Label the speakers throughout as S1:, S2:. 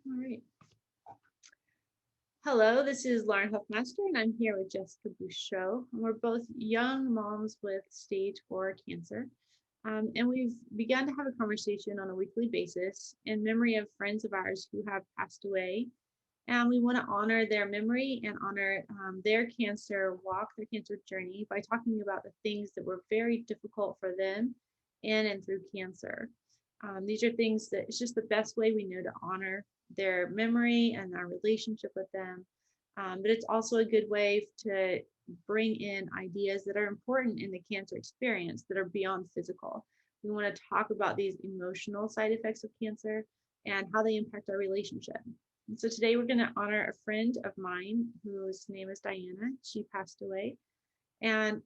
S1: All right. Hello, this is Lauren Huffmaster, and I'm here with Jessica Buscho. And we're both young moms with stage 4 cancer. And we've begun to have a conversation on a weekly basis in memory of friends of ours who have passed away. And we want to honor their memory and honor their cancer walk, their cancer journey by talking about the things that were very difficult for them in and through cancer. These are things that it's just the best way we know to honor their memory and our relationship with them. But it's also a good way to bring in ideas that are important in the cancer experience that are beyond physical. We want to talk about these emotional side effects of cancer and how they impact our relationship. And so today we're going to honor a friend of mine whose name is Diana. She passed away, and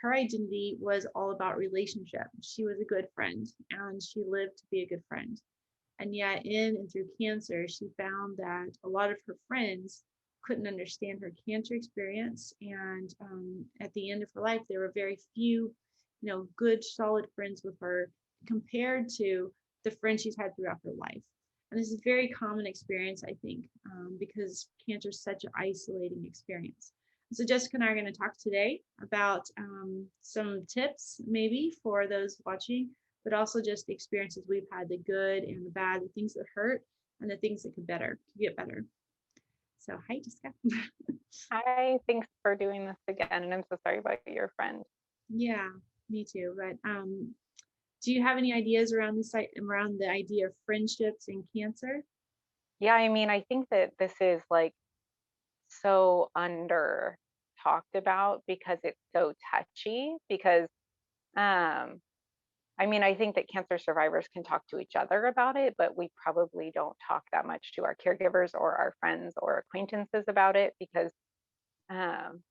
S1: her identity was all about relationship. She was a good friend, and she lived to be a good friend. And yet, in and through cancer, she found that a lot of her friends couldn't understand her cancer experience. And at the end of her life, there were very few, good, solid friends with her compared to the friends she's had throughout her life. And this is a very common experience, I think, because cancer is such an isolating experience. So Jessica and I are going to talk today about some tips maybe for those watching, but also just the experiences we've had, the good and the bad, the things that hurt and the things that could get better. So hi, Jessica.
S2: Hi, thanks for doing this again. And I'm so sorry about your friend.
S1: Yeah, me too. But do you have any ideas around around the idea of friendships and cancer?
S2: Yeah, I think that this is like so under talked about because it's so touchy. Because I think that cancer survivors can talk to each other about it, but we probably don't talk that much to our caregivers or our friends or acquaintances about it because um,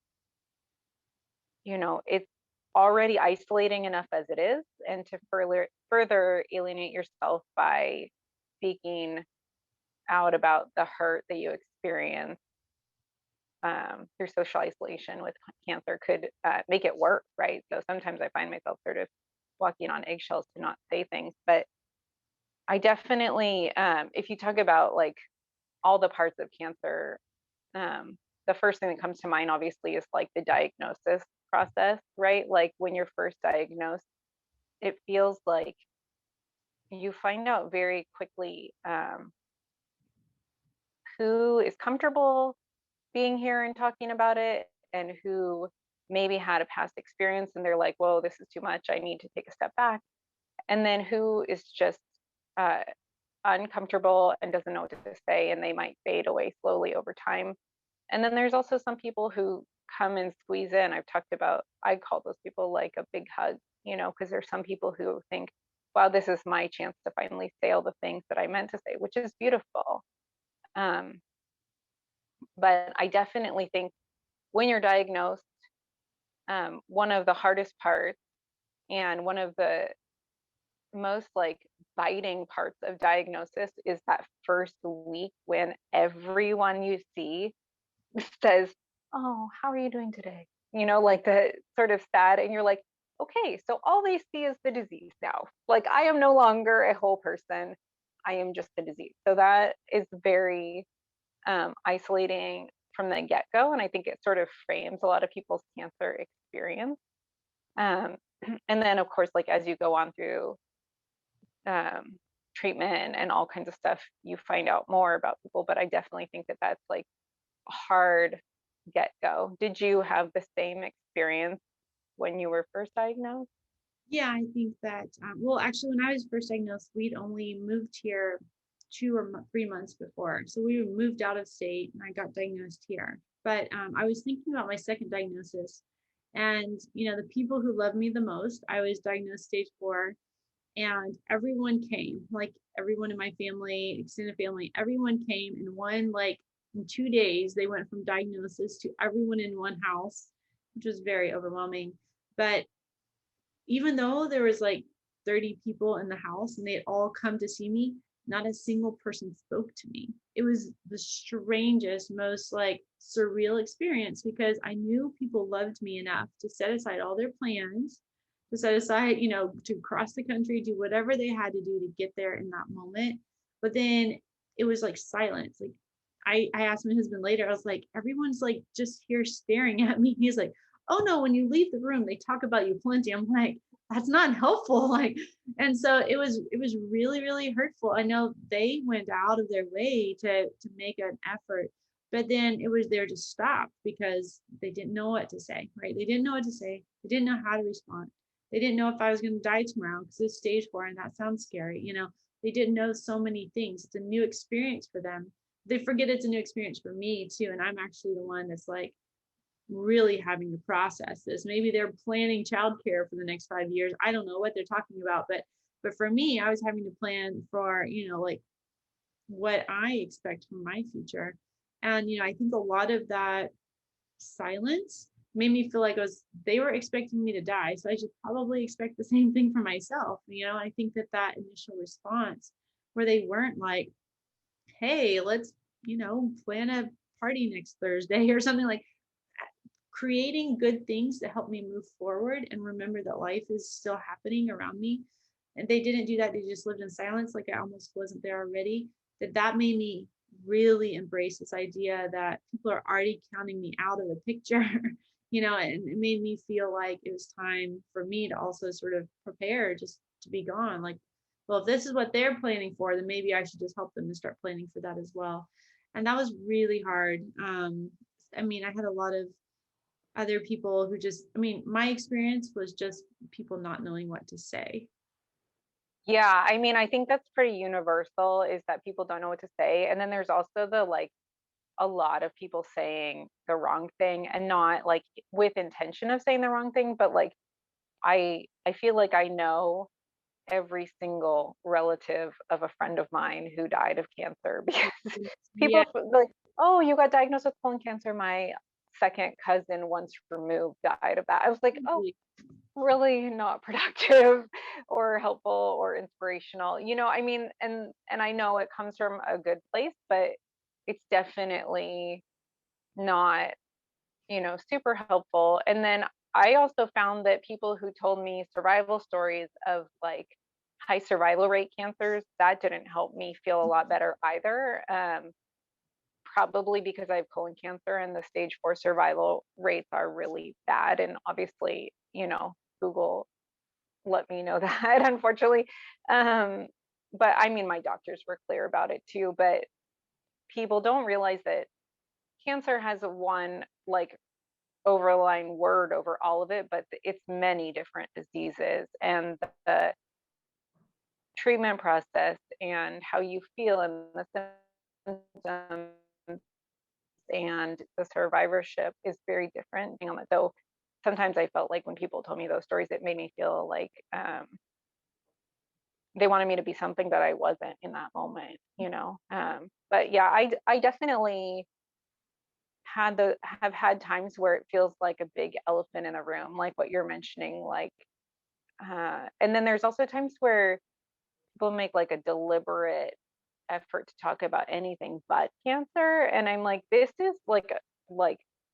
S2: it's already isolating enough as it is, and to further alienate yourself by speaking out about the hurt that you experience through social isolation with cancer could make it worse, right? So sometimes I find myself sort of walking on eggshells to not say things, but I definitely, if you talk about like all the parts of cancer, the first thing that comes to mind obviously is like the diagnosis process, right? Like when you're first diagnosed, it feels like you find out very quickly who is comfortable being here and talking about it and who maybe had a past experience and they're like, whoa, this is too much, I need to take a step back. And then who is just uh, uncomfortable and doesn't know what to say, and they might fade away slowly over time. And then there's also some people who come and squeeze in. I call those people like a big hug, because there's some people who think, wow, this is my chance to finally say all the things that I meant to say, which is beautiful. Um, but I definitely think when you're diagnosed, one of the hardest parts and one of the most like biting parts of diagnosis is that first week when everyone you see says, oh, how are you doing today? Like the sort of sad, and you're like, okay, so all they see is the disease now. Like I am no longer a whole person. I am just the disease. So that is very isolating from the get-go. And I think it sort of frames a lot of people's cancer experience. Um, and then of course, like as you go on through um, treatment and all kinds of stuff, you find out more about people. But I definitely think that that's like hard get go. Did you have the same experience when you were first diagnosed?
S1: Yeah, I think that, well, actually, when I was first diagnosed, we'd only moved here 2 or 3 months before. So we moved out of state and I got diagnosed here. But I was thinking about my second diagnosis. And, the people who love me the most, I was diagnosed stage 4, and everyone came, like everyone in my family, extended family, everyone came in one, like in 2 days, they went from diagnosis to everyone in one house, which was very overwhelming. But even though there was like 30 people in the house and they'd all come to see me, not a single person spoke to me. It was the strangest, most like surreal experience because I knew people loved me enough to set aside all their plans, to set aside, to cross the country, do whatever they had to do to get there in that moment. But then it was like silence. Like I asked my husband later, I was like, everyone's like just here staring at me. He's like, oh no, when you leave the room, they talk about you plenty. I'm like, that's not helpful. Like, and so it was really, really hurtful. I know they went out of their way to make an effort, but then it was there to stop because they didn't know what to say, right? They didn't know what to say. They didn't know how to respond. They didn't know if I was going to die tomorrow because it's stage 4 and that sounds scary. They didn't know so many things. It's a new experience for them. They forget it's a new experience for me too. And I'm actually the one that's like really having to process this. Maybe they're planning childcare for the next 5 years. I don't know what they're talking about, but for me, I was having to plan for, like what I expect from my future. And I think a lot of that silence made me feel like they were expecting me to die, so I should probably expect the same thing for myself. I think that initial response where they weren't like, hey, let's plan a party next Thursday or something, like creating good things to help me move forward and remember that life is still happening around me. And they didn't do that. They just lived in silence, like I almost wasn't there already. That made me really embrace this idea that people are already counting me out of the picture. And it made me feel like it was time for me to also sort of prepare just to be gone. Like, well, if this is what they're planning for, then maybe I should just help them and start planning for that as well. And that was really hard. I had a lot of other people who just, my experience was just people not knowing what to say.
S2: Yeah, I mean, I think that's pretty universal, is that people don't know what to say. And then there's also the like a lot of people saying the wrong thing, and not like with intention of saying the wrong thing, but like I feel like I know every single relative of a friend of mine who died of cancer because
S1: Yeah.
S2: people like, oh, you got diagnosed with colon cancer. My second cousin, once removed, died of that. I was like, oh, really not productive or helpful or inspirational. I mean, and I know it comes from a good place, but it's definitely not, super helpful. And then I also found that people who told me survival stories of like high survival rate cancers, that didn't help me feel a lot better either. Probably because I have colon cancer and the stage 4 survival rates are really bad. And obviously, Google let me know that, unfortunately. Um, but I mean, my doctors were clear about it too. But people don't realize that cancer has one like overlying word over all of it, but it's many different diseases, and the treatment process and how you feel and the symptoms and the survivorship is very different. So sometimes I felt like when people told me those stories, it made me feel like they wanted me to be something that I wasn't in that moment. But yeah, I definitely have had times where it feels like a big elephant in the room, like what you're mentioning, like and then there's also times where people make like a deliberate effort to talk about anything but cancer, and I'm like, this is like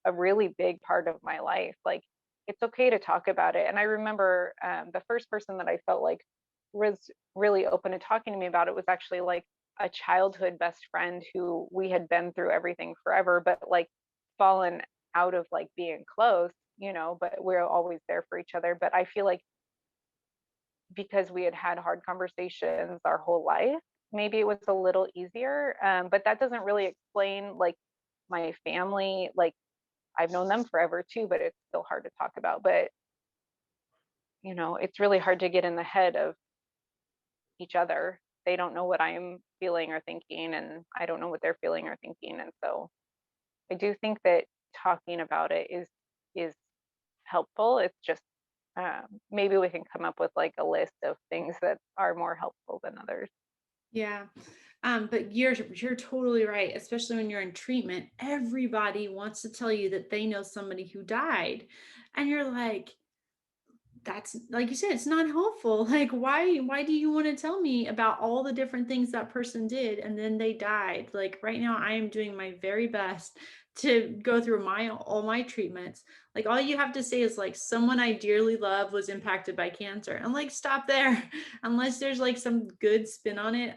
S2: a really big part of my life. Like, it's okay to talk about it. And I remember the first person that I felt like was really open to talking to me about it was actually like a childhood best friend who we had been through everything forever, but like fallen out of like being close, but we're always there for each other. But I feel like because we had had hard conversations our whole life, maybe it was a little easier. But that doesn't really explain like my family. Like, I've known them forever too, but it's still hard to talk about. But it's really hard to get in the head of each other. They don't know what I'm feeling or thinking, and I don't know what they're feeling or thinking. And so I do think that talking about it is helpful. It's just maybe we can come up with like a list of things that are more helpful than others.
S1: Yeah. But you're totally right, especially when you're in treatment. Everybody wants to tell you that they know somebody who died. And you're like, that's like you said, it's not helpful. Like, why do you want to tell me about all the different things that person did and then they died? Like right now, I am doing my very best to go through all my treatments. Like all you have to say is like someone I dearly love was impacted by cancer. And like stop there. Unless there's like some good spin on it.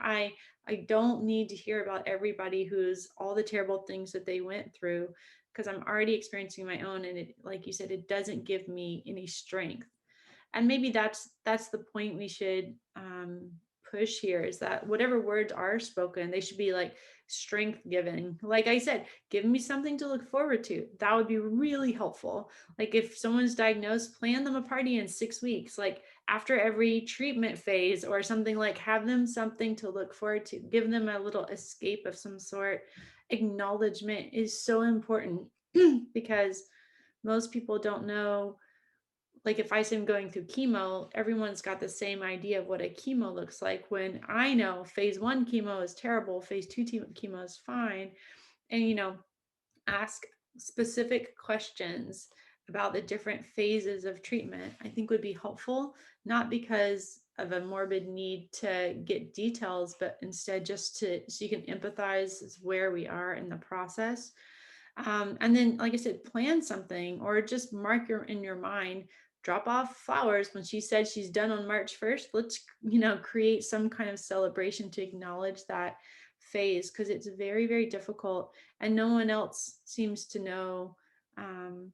S1: I don't need to hear about everybody who's all the terrible things that they went through, because I'm already experiencing my own, and it, like you said, it doesn't give me any strength. And maybe that's the point we should push here, is that whatever words are spoken, they should be like strength giving. Like I said, give me something to look forward to. That would be really helpful. Like if someone's diagnosed, plan them a party in 6 weeks, like after every treatment phase or something, like have them something to look forward to, give them a little escape of some sort. Acknowledgement is so important because most people don't know. Like if I say I'm going through chemo, everyone's got the same idea of what a chemo looks like, when I know phase 1 chemo is terrible, phase 2 chemo is fine. And ask specific questions about the different phases of treatment, I think would be helpful, not because of a morbid need to get details, but instead just to so you can empathize where we are in the process. And then, like I said, plan something, or just mark in your mind, drop off flowers when she said she's done on March 1st. Let's, create some kind of celebration to acknowledge that phase, because it's very, very difficult, and no one else seems to know. Um,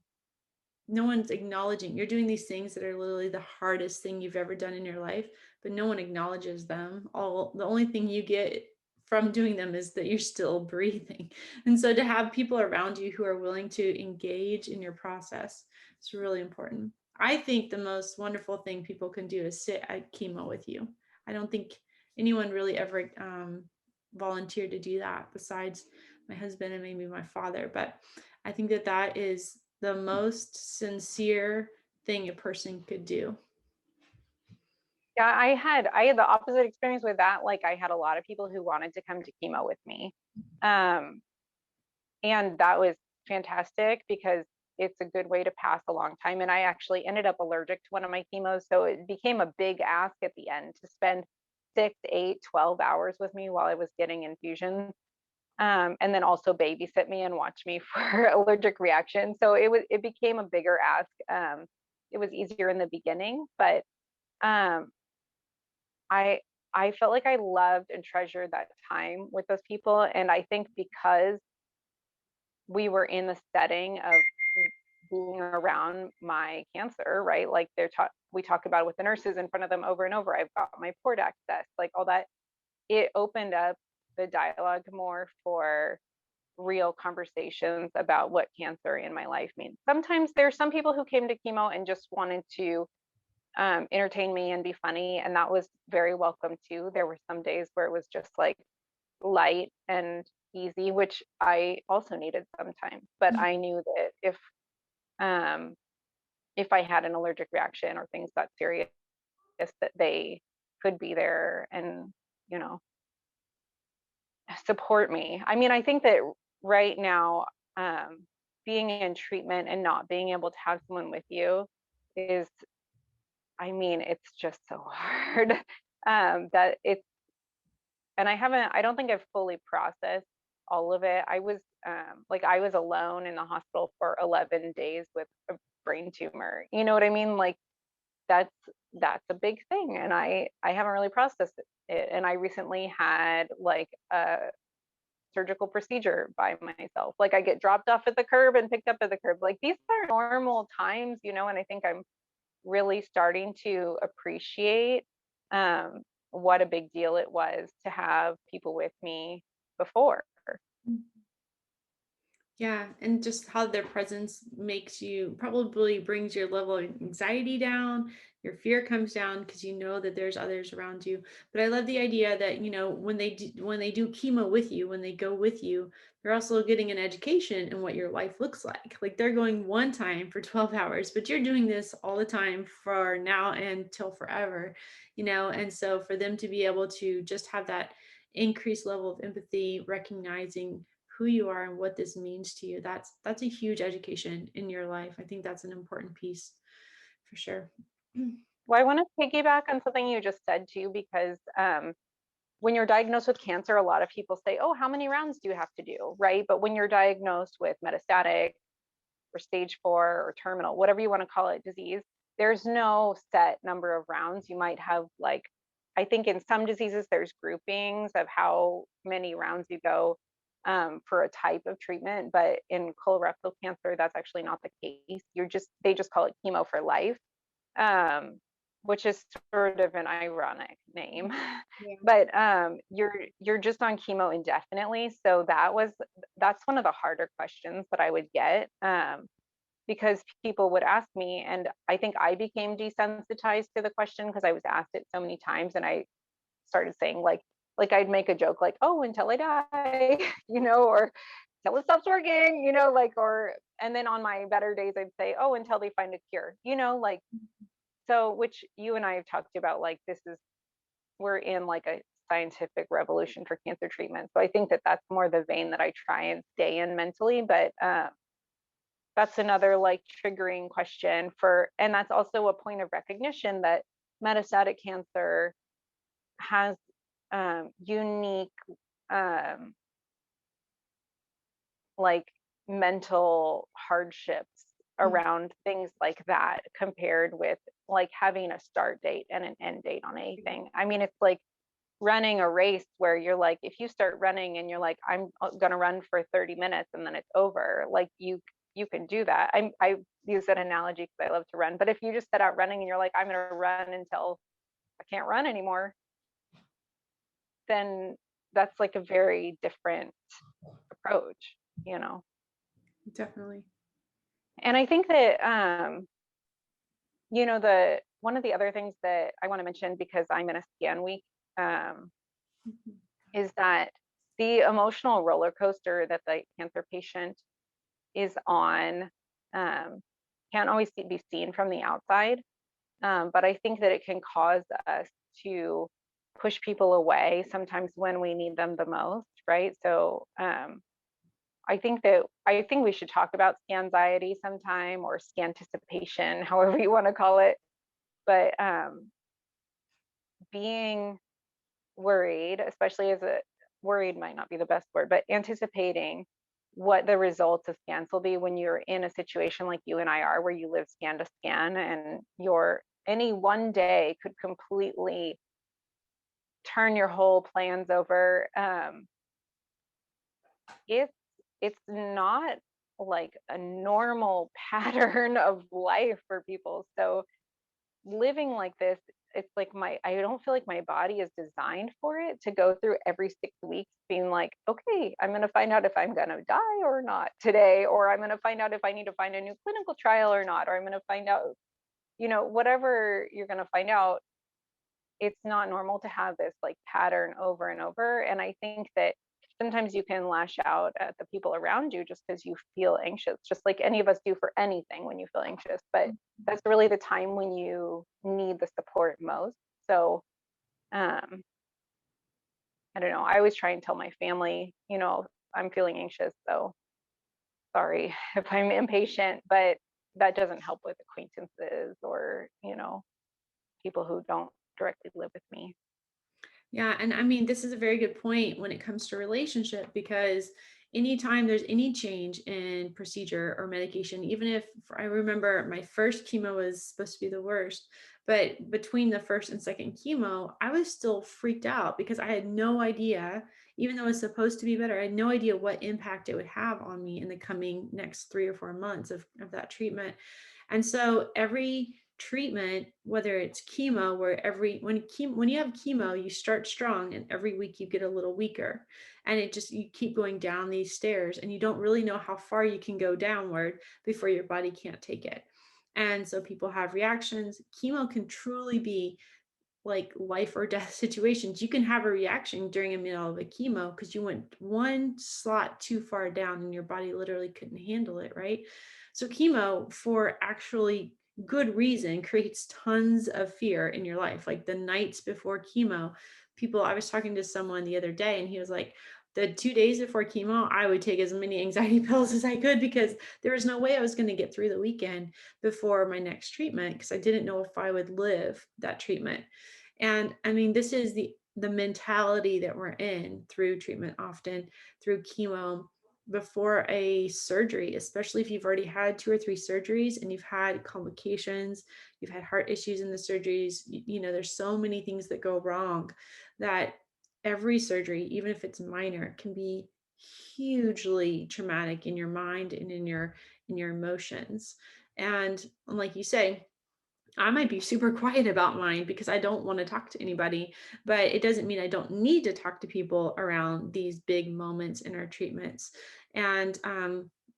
S1: no one's acknowledging you're doing these things that are literally the hardest thing you've ever done in your life, but no one acknowledges them. The only thing you get from doing them is that you're still breathing. And so to have people around you who are willing to engage in your process is really important. I think the most wonderful thing people can do is sit at chemo with you. I don't think anyone really ever volunteered to do that besides my husband and maybe my father. But I think that is the most sincere thing a person could do.
S2: Yeah, I had the opposite experience with that. Like I had a lot of people who wanted to come to chemo with me. Um, and that was fantastic because it's a good way to pass a long time. And I actually ended up allergic to one of my chemos. So it became a big ask at the end to spend 6, 8, 12 hours with me while I was getting infusions. And then also babysit me and watch me for allergic reactions. So it became a bigger ask. It was easier in the beginning, but um, I I felt like I loved and treasured that time with those people. And I think because we were in the setting of being around my cancer, right? Like we talk about it with the nurses in front of them over and over. I've got my port access, like all that. It opened up the dialogue more for real conversations about what cancer in my life means. Sometimes there's some people who came to chemo and just wanted to entertain me and be funny, and that was very welcome too. There were some days where it was just like light and easy, which I also needed sometimes. But I knew that um, if I had an allergic reaction or things got serious, that they could be there and you know support me. I mean, I think that right now, being in treatment and not being able to have someone with you is, I mean, it's just so hard. That it's, and I don't think I've fully processed all of it. I was alone in the hospital for 11 days with a brain tumor. You know what I mean? Like that's that's a big thing, and I haven't really processed it. And I recently had like a surgical procedure by myself. Like I get dropped off at the curb and picked up at the curb. Like these are normal times, and I think I'm really starting to appreciate um, what a big deal it was to have people with me before.
S1: Yeah, and just how their presence makes you, probably brings your level of anxiety down, your fear comes down because you know that there's others around you. But I love the idea that, when they do chemo with you, when they go with you, they're also getting an education in what your life looks like. Like they're going one time for 12 hours, but you're doing this all the time for now and till forever, and so for them to be able to just have that increased level of empathy, recognizing who you are and what this means to you, that's a huge education in your life. I think that's an important piece for sure.
S2: Well, I want to piggyback on something you just said too, because when you're diagnosed with cancer, a lot of people say, oh, how many rounds do you have to do? Right. But when you're diagnosed with metastatic or stage 4 or terminal, whatever you want to call it, disease, there's no set number of rounds. You might have like I think in some diseases there's groupings of how many rounds you go for a type of treatment, but in colorectal cancer, that's actually not the case. They just call it chemo for life, um, which is sort of an ironic name.
S1: Yeah.
S2: But you're just on chemo indefinitely. So that's one of the harder questions that I would get. Because people would ask me, and I think I became desensitized to the question because I was asked it so many times, and I started saying like I'd make a joke like, oh, until I die, or until it stops working, and then on my better days I'd say, oh, until they find a cure, like, so, which you and I have talked about, like, we're in like a scientific revolution for cancer treatment. So I think that that's more the vein that I try and stay in mentally. But that's another like triggering question and that's also a point of recognition that metastatic cancer has unique um, like mental hardships
S1: Mm.
S2: around things like that compared with like having a start date and an end date on anything. I mean, it's like running a race where you're like, if you start running and you're like, I'm going to run for 30 minutes and then it's over, like you can do that. I use that analogy because I love to run, but if you just set out running and you're like, I'm going to run until I can't run anymore, then that's like a very different approach, you know.
S1: Definitely.
S2: And I think that the one of the other things that I want to mention, because I'm in a scan week, um,
S1: Mhm.
S2: is that the emotional roller coaster that the cancer patient is on can't always be seen from the outside. But I think that it can cause us to push people away sometimes when we need them the most, right? So I think we should talk about scanxiety sometime, or scanticipation, however you want to call it. But being worried, especially worried might not be the best word, but anticipating what the results of scans will be when you're in a situation like you and I are, where you live scan to scan, and any one day could completely turn your whole plans over. It's it's not like a normal pattern of life for people. So living like this, it's like I don't feel like my body is designed for it to go through every 6 weeks being like, okay, I'm going to find out if I'm going to die or not today, or I'm going to find out if I need to find a new clinical trial or not, or I'm going to find out, whatever you're going to find out. It's not normal to have this like pattern over and over. And I think that sometimes you can lash out at the people around you just because you feel anxious, just like any of us do for anything when you feel anxious. But that's really the time when you need the support most. So um, I don't know. I always try and tell my family, I'm feeling anxious. So sorry if I'm impatient, but that doesn't help with acquaintances or, people who don't directly live with me.
S1: Yeah, and I mean, this is a very good point when it comes to relationship, because anytime there's any change in procedure or medication, even if I remember my first chemo was supposed to be the worst, but between the first and second chemo, I was still freaked out because I had no idea, even though it was supposed to be better, I had no idea what impact it would have on me in the coming next 3 or 4 months of that treatment. And so every treatment, whether it's chemo, where when you have chemo, you start strong and every week you get a little weaker. And you keep going down these stairs and you don't really know how far you can go downward before your body can't take it. And so people have reactions. Chemo can truly be like life or death situations. You can have a reaction during a middle of a chemo because you went one slot too far down and your body literally couldn't handle it, right? So chemo, for actually good reason, creates tons of fear in your life. Like the nights before chemo, I was talking to someone the other day and he was like, the 2 days before chemo, I would take as many anxiety pills as I could because there was no way I was going to get through the weekend before my next treatment because I didn't know if I would live that treatment. And I mean, this is the mentality that we're in through treatment, often through chemo. before a surgery, especially if you've already had 2 or 3 surgeries and you've had complications, you've had heart issues in the surgeries. There's so many things that go wrong that every surgery, even if it's minor, can be hugely traumatic in your mind and in your emotions. And like you say, I might be super quiet about mine because I don't want to talk to anybody, but it doesn't mean I don't need to talk to people around these big moments in our treatments. And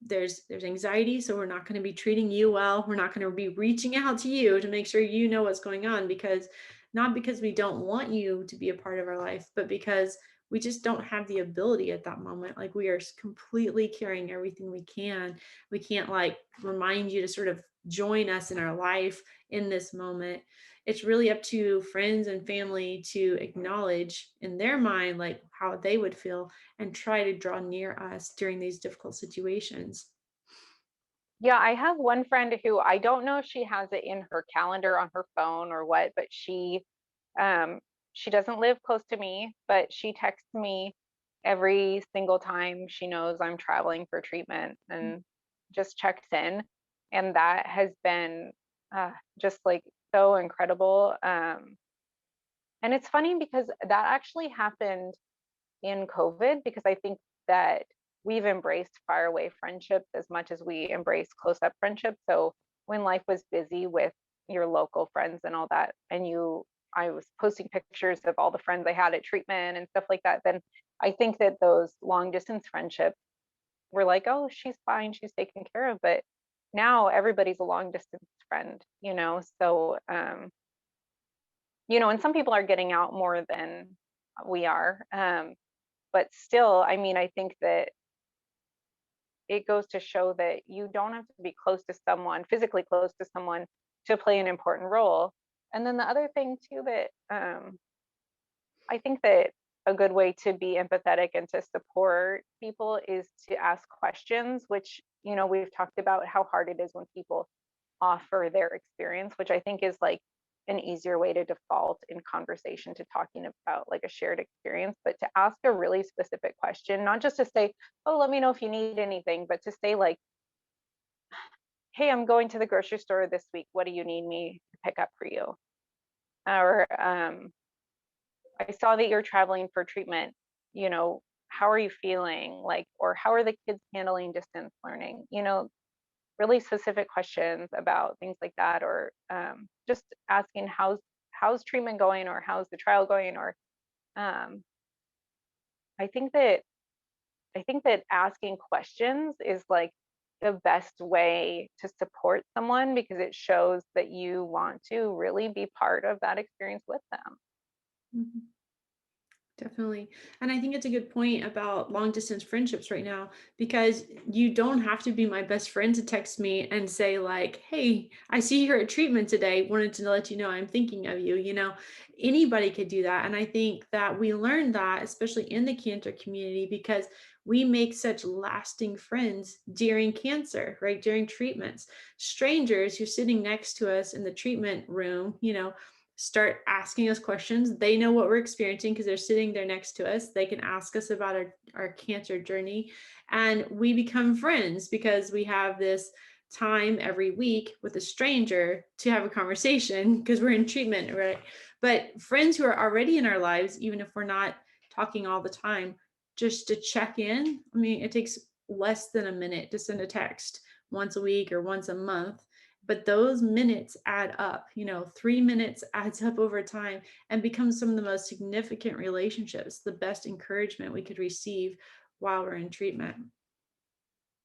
S1: there's anxiety, so we're not going to be treating you well. We're not going to be reaching out to you to make sure you know what's going on, because not because we don't want you to be a part of our life, but because we just don't have the ability at that moment. Like, we are completely carrying everything we can. We can't like remind you to sort of join us in our life in this moment. It's really up to friends and family to acknowledge in their mind like how they would feel and try to draw near us during these difficult situations.
S2: Yeah, I have one friend who, I don't know if she has it in her calendar on her phone or what, but um she doesn't live close to me, but she texts me every single time she knows I'm traveling for treatment and just checks in. And that has been just like so incredible. And it's funny because that actually happened in COVID, because I think that we've embraced far away friendships as much as we embrace close up friendships. So when life was busy with your local friends and all that, and I was posting pictures of all the friends I had at treatment and stuff like that, then I think that those long distance friendships were like, oh, she's fine, she's taken care of. But now everybody's a long distance friend, you know? So, and some people are getting out more than we are. But still, I mean, I think that it goes to show that you don't have to be close to someone, physically close to someone, to play an important role. And then the other thing too, that I think that a good way to be empathetic and to support people is to ask questions, which, we've talked about how hard it is when people offer their experience, which I think is like an easier way to default in conversation to talking about like a shared experience, but to ask a really specific question, not just to say, oh, let me know if you need anything, but to say like, hey, I'm going to the grocery store this week. What do you need me to pick up for you? Or I saw that you're traveling for treatment. How are you feeling? Like, or how are the kids handling distance learning? Really specific questions about things like that, or just asking how's treatment going, or how's the trial going, or um, I think that asking questions is like the best way to support someone, because it shows that you want to really be part of that experience with them.
S1: Mhm. Definitely. And I think it's a good point about long distance friendships right now, because you don't have to be my best friend to text me and say, like, hey, I see you're at treatment today. Wanted to let you know I'm thinking of you. Anybody could do that. And I think that we learned that, especially in the cancer community, because we make such lasting friends during cancer, right? During treatments. Strangers who's sitting next to us in the treatment room, start asking us questions. They know what we're experiencing because they're sitting there next to us. They can ask us about our cancer journey. And we become friends because we have this time every week with a stranger to have a conversation because we're in treatment, right? But friends who are already in our lives, even if we're not talking all the time, just to check in. I mean, it takes less than a minute to send a text once a week or once a month, but those minutes add up. 3 minutes adds up over time and becomes some of the most significant relationships, the best encouragement we could receive while we're in treatment.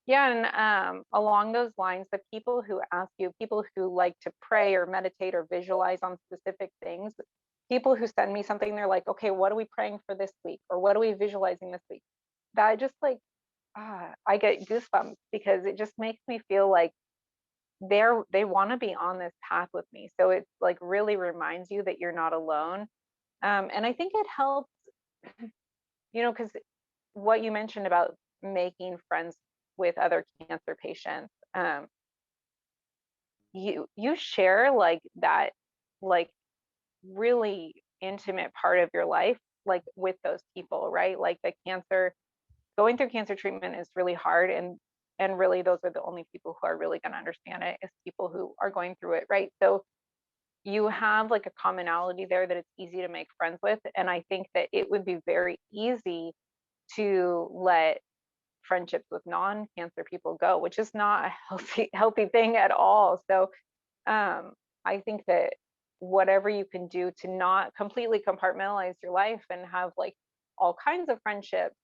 S2: Yeah, and along those lines, the people who ask you, people who like to pray or meditate or visualize on specific things, people who send me something, they're like, okay, what are we praying for this week? Or what are we visualizing this week? That just like, I get goosebumps, because it just makes me feel like they want to be on this path with me. So it like really reminds you that you're not alone. And I think it helps, because what you mentioned about making friends with other cancer patients, you share like that, like really intimate part of your life, like with those people, right? Like the cancer going through cancer treatment is really hard, and really those are the only people who are really going to understand it, is people who are going through it, right? So you have like a commonality there that it's easy to make friends with, and I think that it would be very easy to let friendships with non-cancer people go, which is not a healthy thing at all. So I think that whatever you can do to not completely compartmentalize your life and have like all kinds of friendships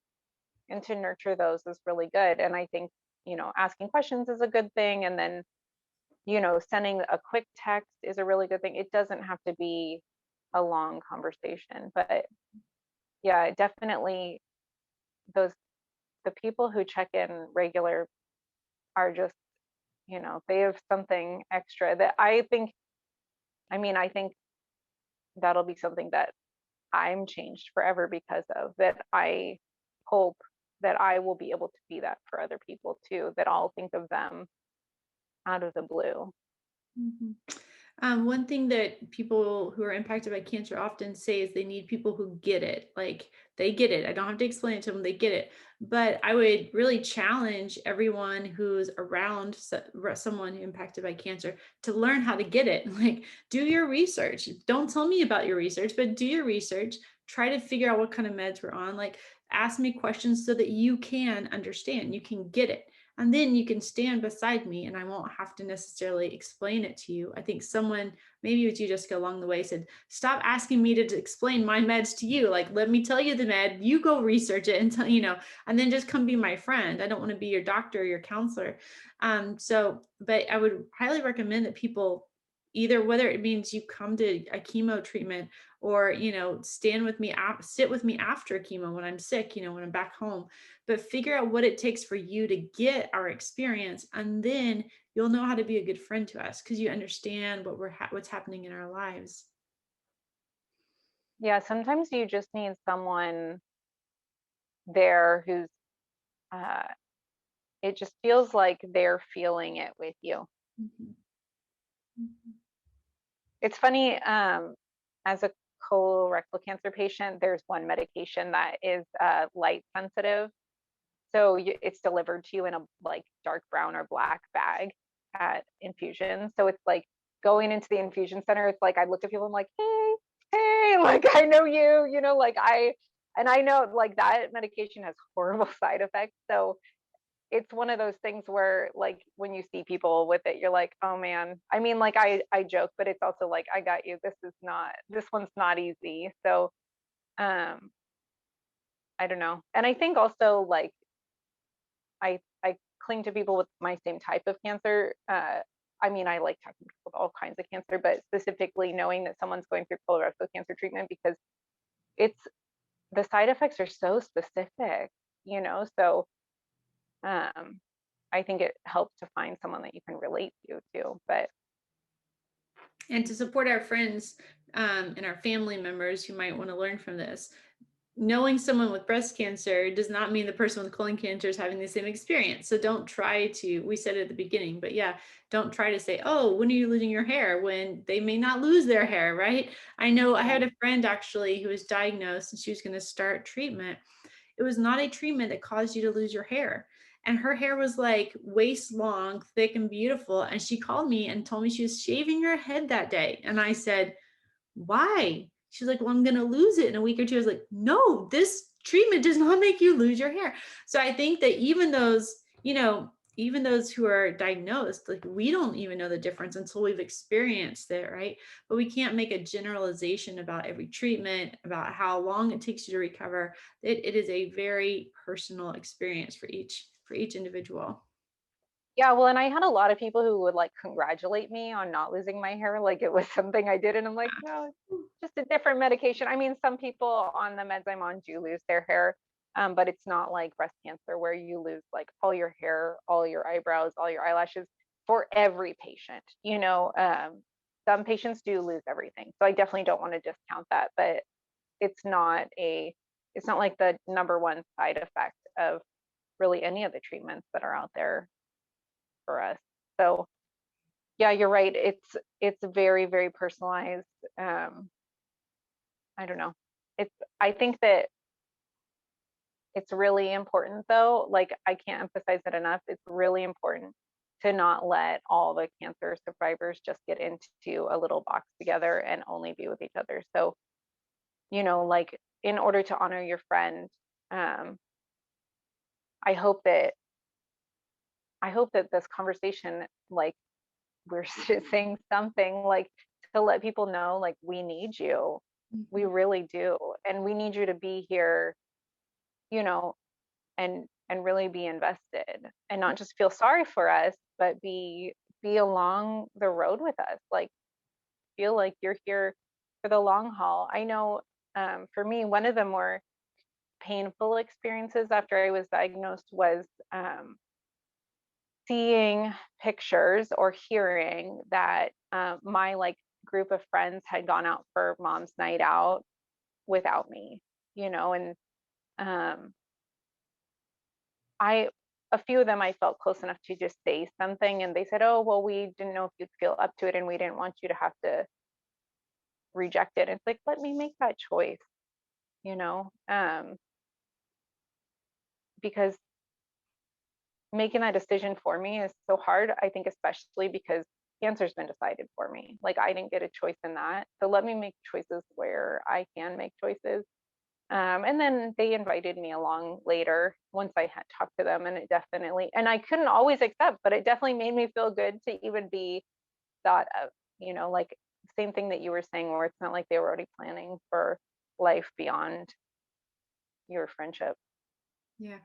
S2: and to nurture those is really good. And I think, asking questions is a good thing. And then, sending a quick text is a really good thing. It doesn't have to be a long conversation, but yeah, definitely those the people who check in regular are just, they have something extra that I think that'll be something that I'm changed forever because of that. I hope that I will be able to be that for other people too, that I'll think of them out of the blue.
S1: Mhm. One thing that people who are impacted by cancer often say is they need people who get it. Like they get it. I don't have to explain it to them. They get it. But I would really challenge everyone who's around someone impacted by cancer to learn how to get it. Like do your research. Don't tell me about your research, but do your research. Try to figure out what kind of meds we're on. Like ask me questions so that you can understand. You can get it. And then you can stand beside me and I won't have to necessarily explain it to you. I think someone, maybe it was you, Jessica, along the way said, stop asking me to explain my meds to you. Like, let me tell you the med, you go research it and tell, and then just come be my friend. I don't want to be your doctor or your counselor. But I would highly recommend that people either, whether it means you come to a chemo treatment or, stand with me, sit with me after chemo when I'm sick, when I'm back home, but figure out what it takes for you to get our experience, and then you'll know how to be a good friend to us because you understand what's happening in our lives.
S2: Yeah, sometimes you just need someone there who's, uh, it just feels like they're feeling it with you.
S1: Mhm. Mhm.
S2: It's funny, as a colorectal cancer patient, there's one medication that is light sensitive. So it's delivered to you in a like dark brown or black bag at infusion. So it's like going into the infusion center. It's like I looked at people. I'm like, hey, like I know you. And I know like that medication has horrible side effects. So it's one of those things where like when you see people with it, you're like, oh man. I mean, like I joke, but it's also like I got you. This one's not easy. So um, I don't know. And I think also like I cling to people with my same type of cancer. I mean, I like talking to people with all kinds of cancer, but specifically knowing that someone's going through colorectal cancer treatment because it's the side effects are so specific, So I think it helps to find someone that you can relate to too. But
S1: And to support our friends and our family members who might want to learn from this, knowing someone with breast cancer does not mean the person with colon cancer is having the same experience. So don't try to, we said it at the beginning, but yeah, don't try to say, oh, when are you losing your hair? When they may not lose their hair, right? I know I had a friend actually who was diagnosed and she was going to start treatment. It was not a treatment that caused you to lose your hair. And her hair was like waist long, thick and beautiful. And she called me and told me she was shaving her head that day. And I said, why? She's like, well, I'm going to lose it in a week or two. I was like, no, this treatment does not make you lose your hair. So I think that even those who are diagnosed, like we don't even know the difference until we've experienced it, right? But we can't make a generalization about every treatment, about how long it takes you to recover. It is a very personal experience for each individual.
S2: yeah, well, and I had a lot of people who would like congratulate me on not losing my hair, like it was something I did, and I'm like, no, it's just a different medication. I mean, some people on the meds I'm on do lose their hair, but it's not like breast cancer where you lose like all your hair, all your eyebrows, all your eyelashes for every patient. Some patients do lose everything, so I definitely don't want to discount that, but it's not a, it's not like the number one side effect of really any of the treatments that are out there for us. So yeah, you're right. It's very, very personalized. Um, I don't know. It's I think that It's really important though, like I can't emphasize it enough. It's really important to not let all the cancer survivors just get into a little box together and only be with each other. So, like in order to honor your friend, um, I hope that this conversation, like we're saying something like to let people know, like we need you. We
S1: Mhm.
S2: really do. And we need you to be here, you know, and really be invested and not just feel sorry for us, but be along the road with us. Like feel like you're here for the long haul. I know for me, one of the more painful experiences after I was diagnosed was seeing pictures or hearing that my like group of friends had gone out for mom's night out without me, and um, I a few of them I felt close enough to just say something, and they said, "Oh, well, we didn't know if you'd feel up to it, and we didn't want you to have to reject it." It's like, let me make that choice, you know, um, because making that decision for me is so hard. I think especially because cancer's been decided for me. Like I didn't get a choice in that, so let me make choices where I can make choices. And then they invited me along later once I had talked to them, and it definitely, and I couldn't always accept, but it definitely made me feel good to even be thought of, like same thing that you were saying, where it's not like they were already planning for life beyond your friendship.
S1: Yeah,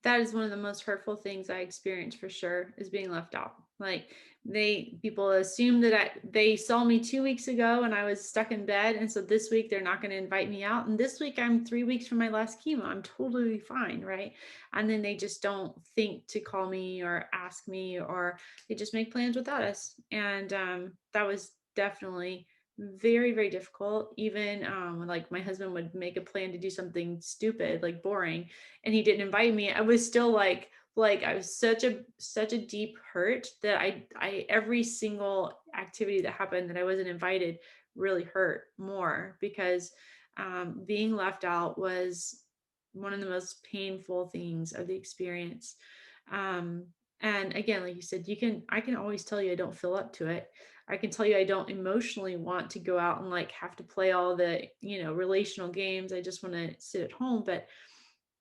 S1: that is one of the most hurtful things I experienced for sure is being left out. Like people assume that they saw me 2 weeks ago and I was stuck in bed. And so this week they're not going to invite me out. And this week I'm 3 weeks from my last chemo. I'm totally fine. Right. And then they just don't think to call me or ask me, or they just make plans without us. And that was definitely very, very difficult. Even like my husband would make a plan to do something stupid, like boring, and he didn't invite me. I was still like I was such a deep hurt that I every single activity that happened that I wasn't invited really hurt more, because being left out was one of the most painful things of the experience. um and again, like you said, I can always tell you I don't feel up to it. I can tell you I don't emotionally want to go out and like have to play all the relational games. I just want to sit at home.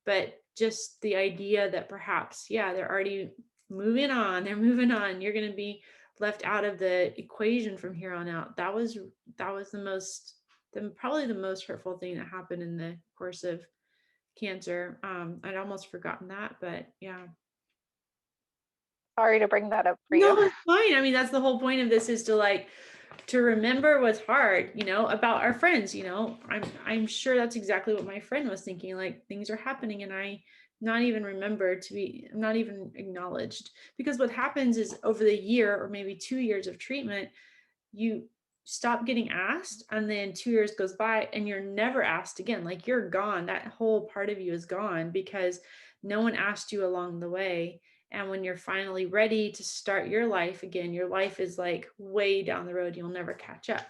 S1: But just the idea that perhaps, yeah, they're already moving on, they're moving on, you're going to be left out of the equation from here on out. That was probably the most hurtful thing that happened in the course of cancer. I'd almost forgotten that, but yeah.
S2: Sorry to bring that up for
S1: No,
S2: you.
S1: it's fine. I mean, that's the whole point of this, is to remember what's hard, about our friends. I'm sure that's exactly what my friend was thinking. Like, things are happening and I'm not even acknowledged. Because what happens is, over the year or maybe 2 years of treatment, you stop getting asked, and then 2 years goes by and you're never asked again. Like, you're gone. That whole part of you is gone because no one asked you along the way. And when you're finally ready to start your life again, your life is like way down the road. You'll never catch up.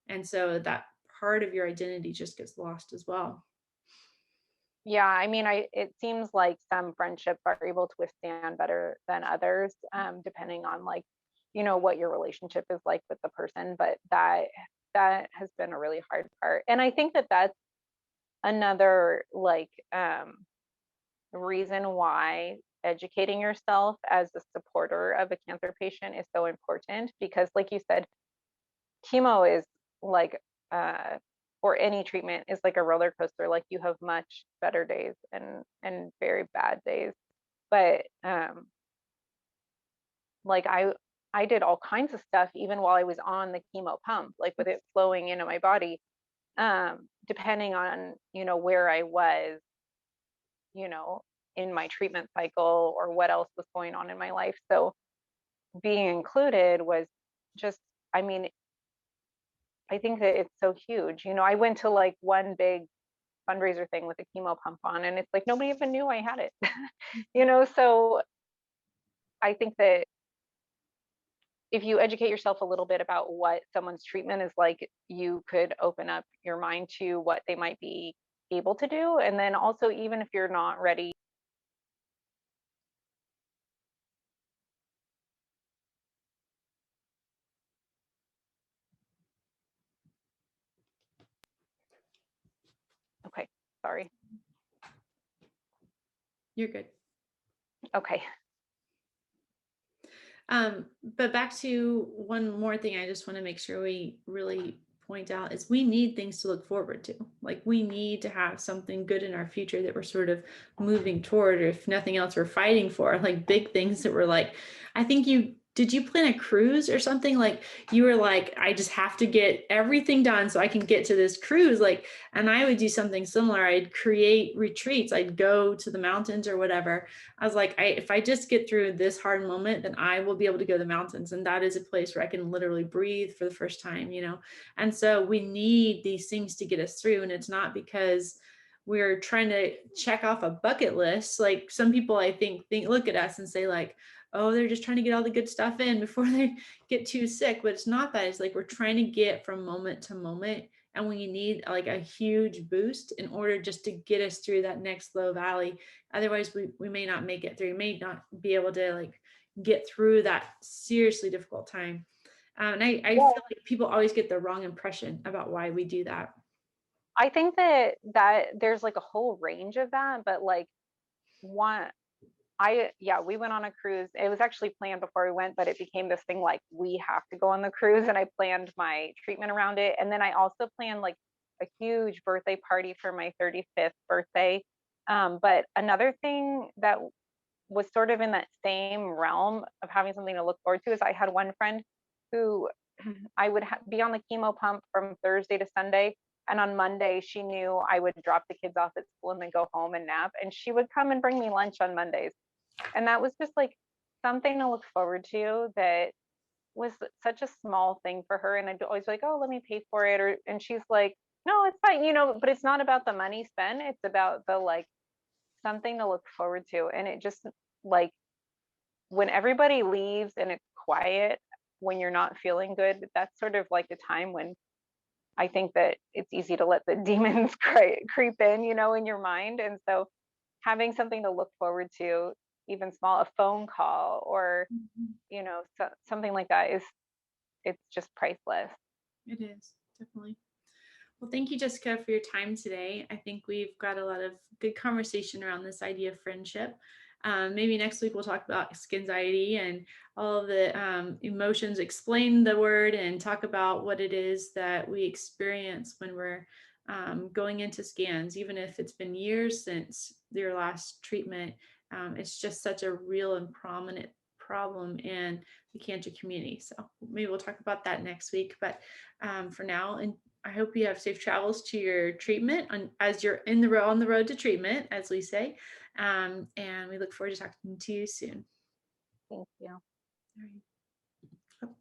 S1: And so that part of your identity just gets lost as well.
S2: Yeah, I mean, it seems like some friendships are able to withstand better than others, depending on like, what your relationship is like with the person. But that has been a really hard part. And I think that that's another like reason why educating yourself as a supporter of a cancer patient is so important, because like you said, chemo is like or any treatment is like a roller coaster. Like you have much better days and very bad days. But like I did all kinds of stuff even while I was on the chemo pump, like with it flowing into my body, depending on where I was, you know in my treatment cycle, or what else was going on in my life. So being included was just, I mean, I think that it's so huge. I went to like one big fundraiser thing with a chemo pump on, and it's like nobody even knew I had it. So I think that if you educate yourself a little bit about what someone's treatment is like, you could open up your mind to what they might be able to do. And then also, even if you're not ready. Okay, sorry.
S1: You're good.
S2: Okay.
S1: But back to one more thing I just want to make sure we really point out is we need things to look forward to. Like we need to have something good in our future that we're sort of moving toward, or if nothing else, we're fighting for, like big things that we're like, I think did you plan a cruise or something? Like you were like, I just have to get everything done so I can get to this cruise. Like, and I would do something similar. I'd create retreats. I'd go to the mountains or whatever. I was like, if I just get through this hard moment, then I will be able to go to the mountains. And that is a place where I can literally breathe for the first time, you know? And so we need these things to get us through. And it's not because we're trying to check off a bucket list. Like some people, I think look at us and say like, oh, they're just trying to get all the good stuff in before they get too sick. But it's not that. It's like we're trying to get from moment to moment. And we need like a huge boost in order just to get us through that next low valley. Otherwise, we may not make it through. We may not be able to like get through that seriously difficult time. And I
S2: Yeah.
S1: feel like people always get the wrong impression about why we do that.
S2: I think that there's like a whole range of that, but like one, yeah, we went on a cruise. It was actually planned before we went, but it became this thing like we have to go on the cruise, and I planned my treatment around it. And then I also planned like a huge birthday party for my 35th birthday. But another thing that was sort of in that same realm of having something to look forward to is I had one friend who I would be on the chemo pump from Thursday to Sunday. And on Monday, she knew I would drop the kids off at school and then go home and nap. And she would come and bring me lunch on Mondays. And that was just like something to look forward to, that was such a small thing for her. And I'd always be like, oh, let me pay for it. And she's like, no, it's fine, you know, but it's not about the money spent. It's about the like something to look forward to. And it just like when everybody leaves and it's quiet, when you're not feeling good, that's sort of like the time when I think that it's easy to let the demons creep in, you know, in your mind. And so having something to look forward to, even small, a phone call or,
S1: Mhm.
S2: you know, something like that it's just priceless.
S1: It is definitely. Well, thank you, Jessica, for your time today. I think we've got a lot of good conversation around this idea of friendship. Maybe next week we'll talk about skinxiety and all of the emotions, explain the word, and talk about what it is that we experience when we're going into scans, even if it's been years since your last treatment. It's just such a real and prominent problem in the cancer community. So maybe we'll talk about that next week. But for now, and I hope you have safe travels to your treatment as you're on the road to treatment, as we say. And we look forward to talking to you soon.
S2: Thank you.
S1: All right.